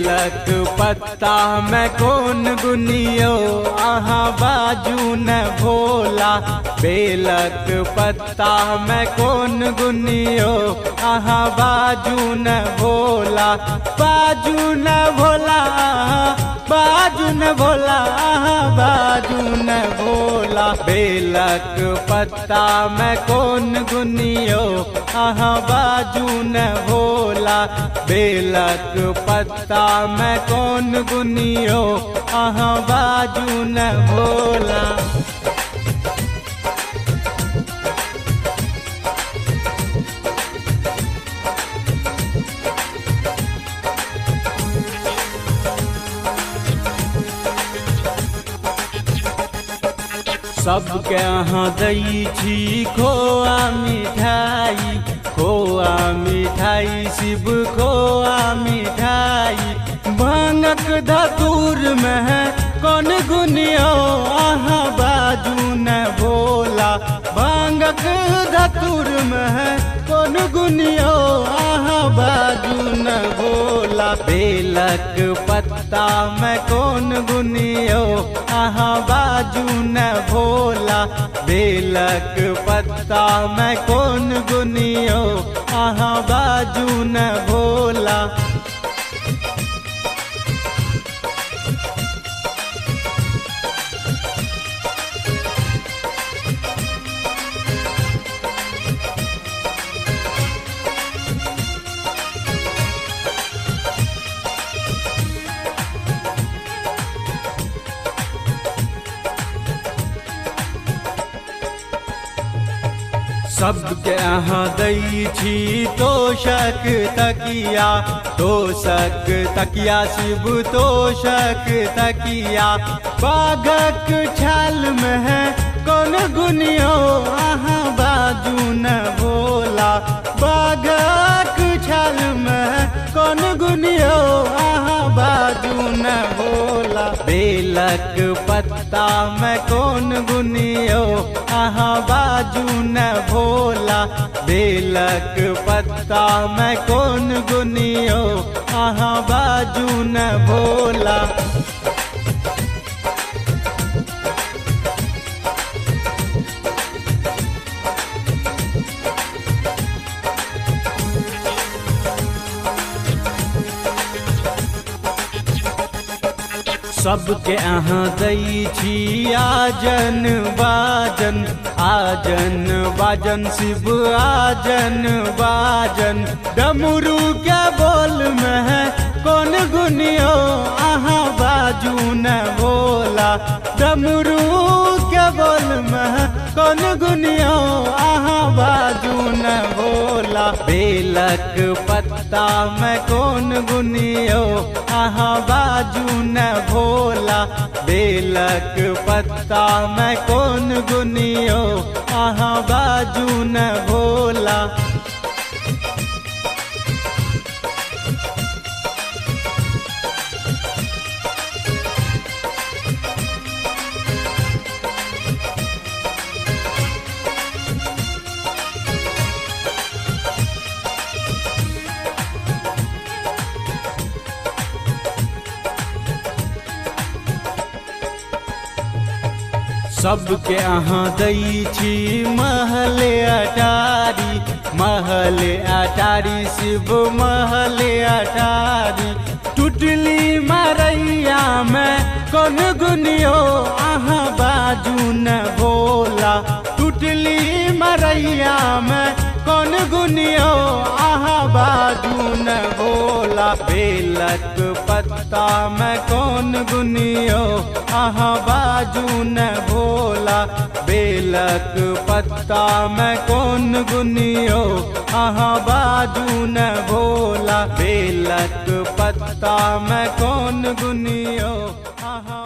बेलक पत्ता में कौन गुनियो अहाँ बाजू न भोला। बेलक पत्ता में कौन गुनियो अहाँ बाजू न भोला। बाजू न भोला बाजू न भोला बाजू न भोला। बेलक पत्ता में कौन गुनियो अहाँ बाजू न भोला। बेलक पत्ता में कौन गुनियो अहाँ बाजू न भोला। सबके अहाँ दै छी खोआ मिठाई। खोआ मिठाई शिव खोआ मिठाई। भांगक धतूर में है कौन गुनियो अहाँ बाजू न भोला। भांगक धतूर में है कौन गुनियो अहाँ बाजू न भोला। बेलक पत्ता में कौन गुनियो अहाँ बाजू न भोला। बेलक पत्ता में कौन गुनियो अहाँ बाजू न भोला। सबके अहाँ दै छी तोषक तकिया। तोषक तकिया शिव तोषक तकिया। बाघक छाल में है कौन गुनियो अहाँ बाजू न भोला। बाघक छाल में है कौन गुनियो अहाँ बाजू न भोला। बेलक पत्ता में कौन गुनियो अहाँ बाजू न भोला। बेलक पत्ता में कौन गुनियो अहाँ बाजू न भोला। सबके अहाँ दै छी आजन बाजन। आजन बाजन शिव आजन बाजन। डमरू के बोल में है कौन गुनियो अहाँ बाजू न भोला। डमरू के बोल में है कौन गुनियो अहाँ बाजू न भोला। बेलक पत्ता में कौन गुनियो अहाँ बाजू न भोला। बेलक पत्ता में कौन गुनियो अहाँ बाजू न भोला। सबके अहाँ दै छी महल अटारी। महल अटारी शिव महल अटारी। टुटली मरैया में कौन गुनियो अहाँ बाजू न भोला। टुटली मरैया में कौन गुनियो अहाँ बाजू न भोला। बेलक पत्ता में कौन गुनियो अहाँ बाजू न भोला। बेलक पत्ता में कौन गुनियो अहाँ बाजू न भोला। बेलक पत्ता में कौन गुनियो अहाँ